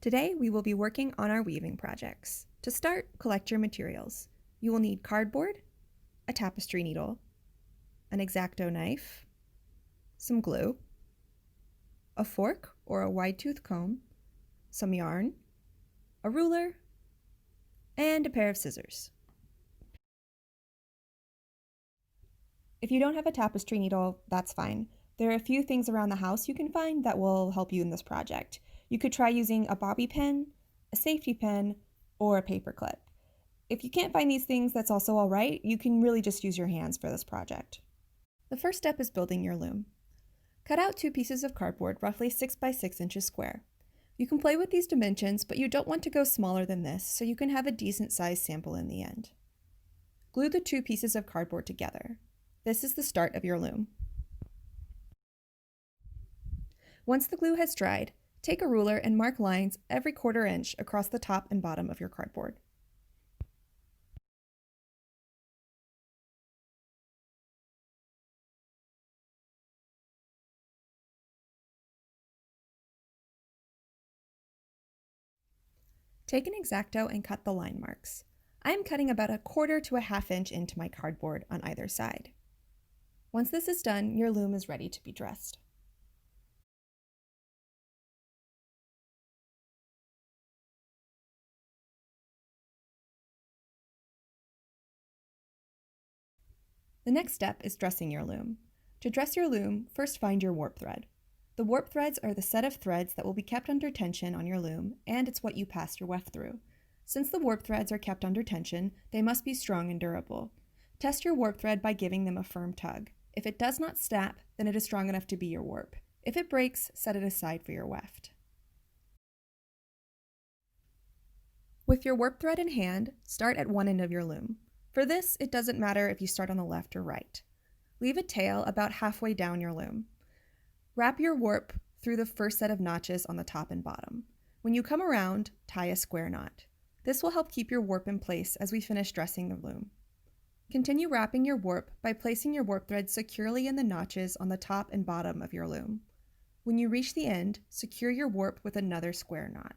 Today, we will be working on our weaving projects. To start, collect your materials. You will need cardboard, a tapestry needle, an X-Acto knife, some glue, a fork or a wide-tooth comb, some yarn, a ruler, and a pair of scissors. If you don't have a tapestry needle, that's fine. There are a few things around the house you can find that will help you in this project. You could try using a bobby pin, a safety pin, or a paper clip. If you can't find these things, that's also all right. You can really just use your hands for this project. The first step is building your loom. Cut out 2 pieces of cardboard roughly 6 by 6 inches square. You can play with these dimensions, but you don't want to go smaller than this, so you can have a decent sized sample in the end. Glue the 2 pieces of cardboard together. This is the start of your loom. Once the glue has dried, take a ruler and mark lines every 1/4 inch across the top and bottom of your cardboard. Take an X-Acto and cut the line marks. I am cutting about a 1/4 to a 1/2 inch into my cardboard on either side. Once this is done, your loom is ready to be dressed. The next step is dressing your loom. To dress your loom, first find your warp thread. The warp threads are the set of threads that will be kept under tension on your loom, and it's what you pass your weft through. Since the warp threads are kept under tension, they must be strong and durable. Test your warp thread by giving them a firm tug. If it does not snap, then it is strong enough to be your warp. If it breaks, set it aside for your weft. With your warp thread in hand, start at one end of your loom. For this, it doesn't matter if you start on the left or right. Leave a tail about halfway down your loom. Wrap your warp through the first set of notches on the top and bottom. When you come around, tie a square knot. This will help keep your warp in place as we finish dressing the loom. Continue wrapping your warp by placing your warp thread securely in the notches on the top and bottom of your loom. When you reach the end, secure your warp with another square knot.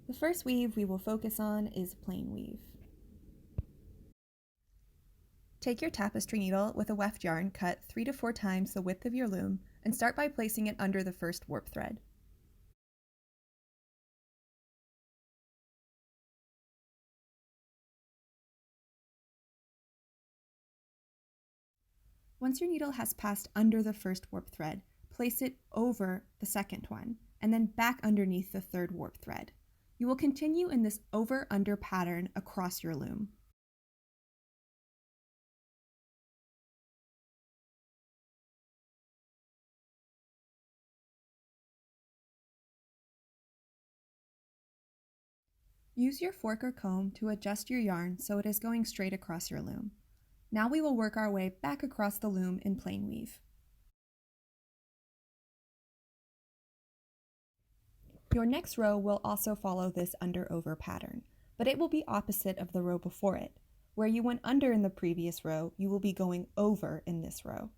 The first weave we will focus on is plain weave. Take your tapestry needle with a weft yarn cut 3 to 4 times the width of your loom and start by placing it under the first warp thread. Once your needle has passed under the first warp thread, place it over the second one and then back underneath the third warp thread. You will continue in this over-under pattern across your loom. Use your fork or comb to adjust your yarn so it is going straight across your loom. Now we will work our way back across the loom in plain weave. Your next row will also follow this under-over pattern, but it will be opposite of the row before it. Where you went under in the previous row, you will be going over in this row.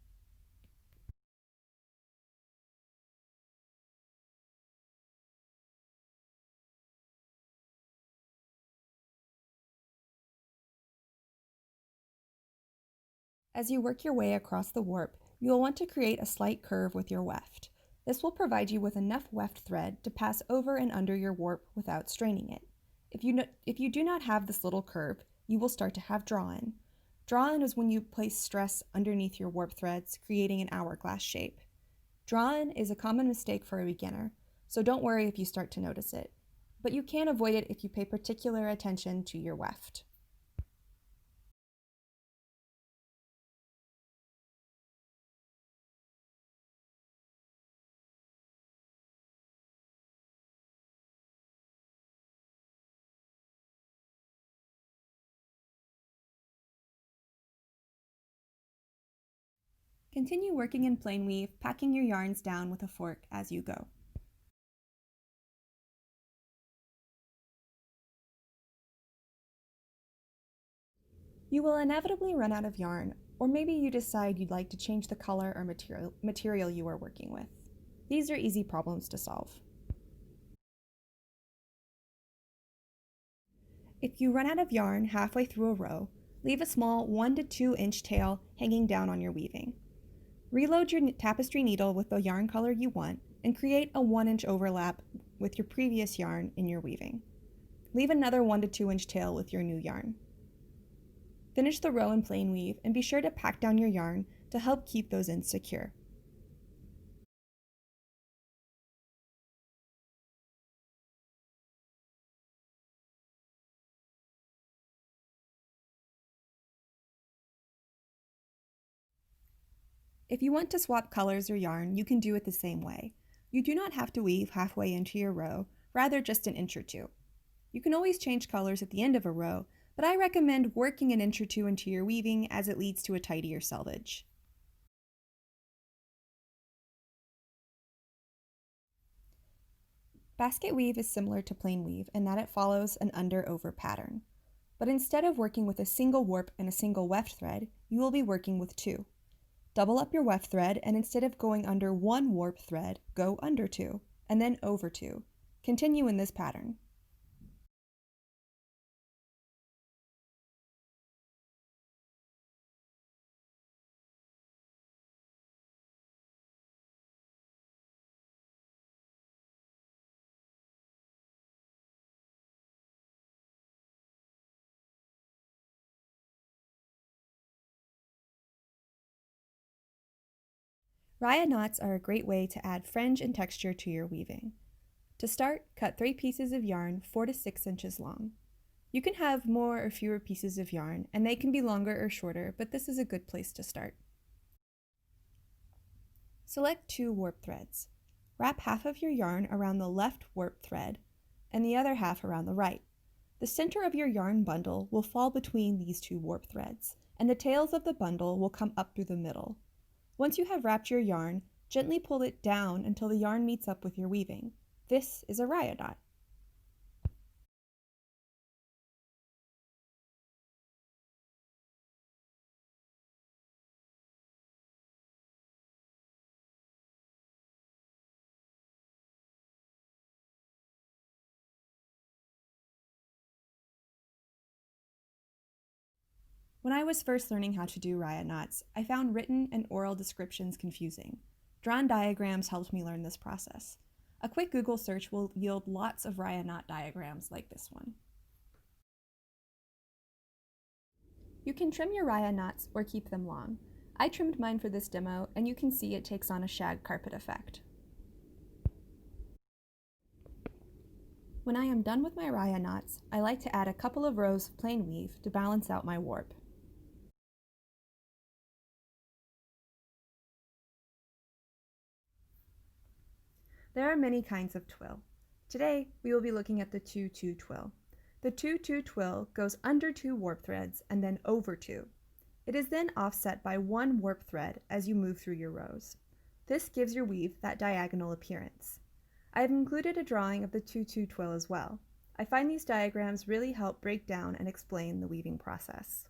As you work your way across the warp, you will want to create a slight curve with your weft. This will provide you with enough weft thread to pass over and under your warp without straining it. If you do not have this little curve, you will start to have draw-in. Draw-in is when you place stress underneath your warp threads, creating an hourglass shape. Draw-in is a common mistake for a beginner, so don't worry if you start to notice it. But you can avoid it if you pay particular attention to your weft. Continue working in plain weave, packing your yarns down with a fork as you go. You will inevitably run out of yarn, or maybe you decide you'd like to change the color or material you are working with. These are easy problems to solve. If you run out of yarn halfway through a row, leave a small 1 to 2 inch tail hanging down on your weaving. Reload your tapestry needle with the yarn color you want and create a 1 inch overlap with your previous yarn in your weaving. Leave another 1 to 2 inch tail with your new yarn. Finish the row in plain weave and be sure to pack down your yarn to help keep those ends secure. If you want to swap colors or yarn, you can do it the same way. You do not have to weave halfway into your row, rather just an inch or two. You can always change colors at the end of a row, but I recommend working an inch or two into your weaving as it leads to a tidier selvage. Basket weave is similar to plain weave in that it follows an under-over pattern. But instead of working with a single warp and a single weft thread, you will be working with two. Double up your weft thread, and instead of going under one warp thread, go under two, and then over two. Continue in this pattern. Raya knots are a great way to add fringe and texture to your weaving. To start, cut 3 pieces of yarn 4 to 6 inches long. You can have more or fewer pieces of yarn, and they can be longer or shorter, but this is a good place to start. Select 2 warp threads. Wrap half of your yarn around the left warp thread and the other half around the right. The center of your yarn bundle will fall between these 2 warp threads, and the tails of the bundle will come up through the middle. Once you have wrapped your yarn, gently pull it down until the yarn meets up with your weaving. This is a Raya knot. When I was first learning how to do Raya knots, I found written and oral descriptions confusing. Drawn diagrams helped me learn this process. A quick Google search will yield lots of Raya knot diagrams like this one. You can trim your Raya knots or keep them long. I trimmed mine for this demo, and you can see it takes on a shag carpet effect. When I am done with my Raya knots, I like to add a couple of rows of plain weave to balance out my warp. There are many kinds of twill. Today, we will be looking at the 2-2 twill. The 2-2 twill goes under 2 warp threads and then over 2. It is then offset by 1 warp thread as you move through your rows. This gives your weave that diagonal appearance. I have included a drawing of the 2-2 twill as well. I find these diagrams really help break down and explain the weaving process.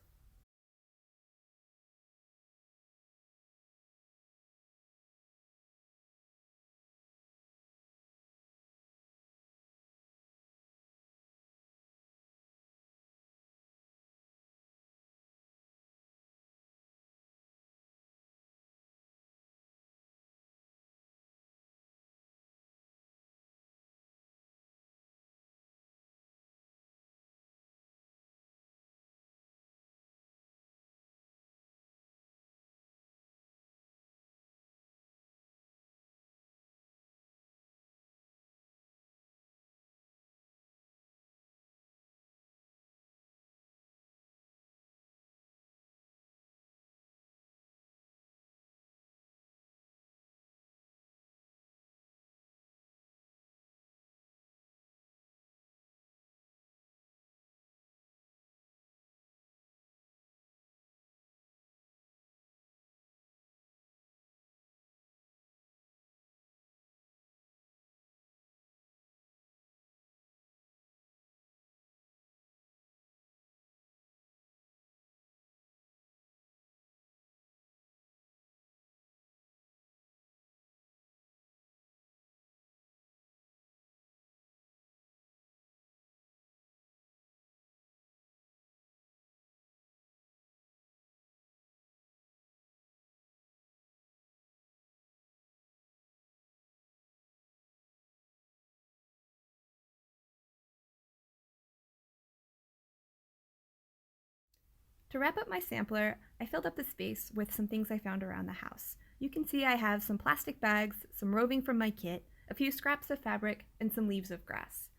To wrap up my sampler, I filled up the space with some things I found around the house. You can see I have some plastic bags, some roving from my kit, a few scraps of fabric, and some leaves of grass.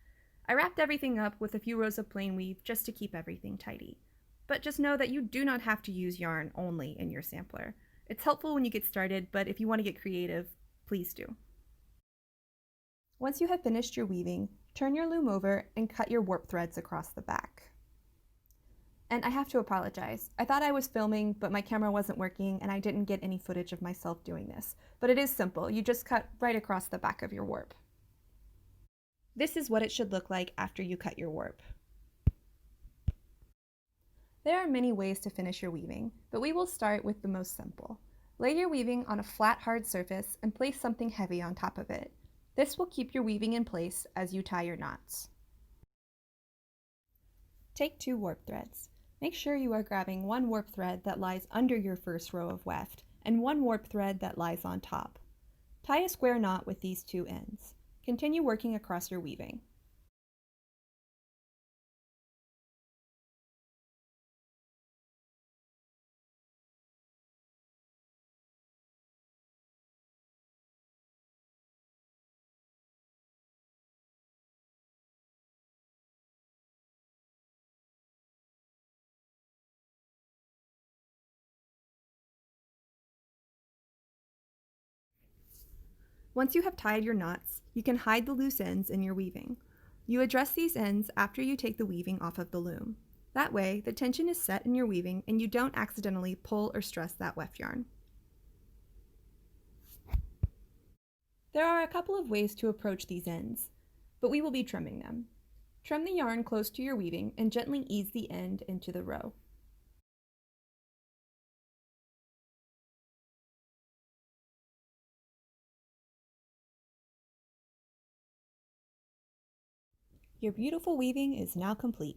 I wrapped everything up with a few rows of plain weave just to keep everything tidy. But just know that you do not have to use yarn only in your sampler. It's helpful when you get started, but if you want to get creative, please do. Once you have finished your weaving, turn your loom over and cut your warp threads across the back. And I have to apologize. I thought I was filming, but my camera wasn't working and I didn't get any footage of myself doing this. But it is simple. You just cut right across the back of your warp. This is what it should look like after you cut your warp. There are many ways to finish your weaving, but we will start with the most simple. Lay your weaving on a flat, hard surface and place something heavy on top of it. This will keep your weaving in place as you tie your knots. Take 2 warp threads. Make sure you are grabbing 1 warp thread that lies under your first row of weft and 1 warp thread that lies on top. Tie a square knot with these 2 ends. Continue working across your weaving. Once you have tied your knots, you can hide the loose ends in your weaving. You address these ends after you take the weaving off of the loom. That way, the tension is set in your weaving and you don't accidentally pull or stress that weft yarn. There are a couple of ways to approach these ends, but we will be trimming them. Trim the yarn close to your weaving and gently ease the end into the row. Your beautiful weaving is now complete.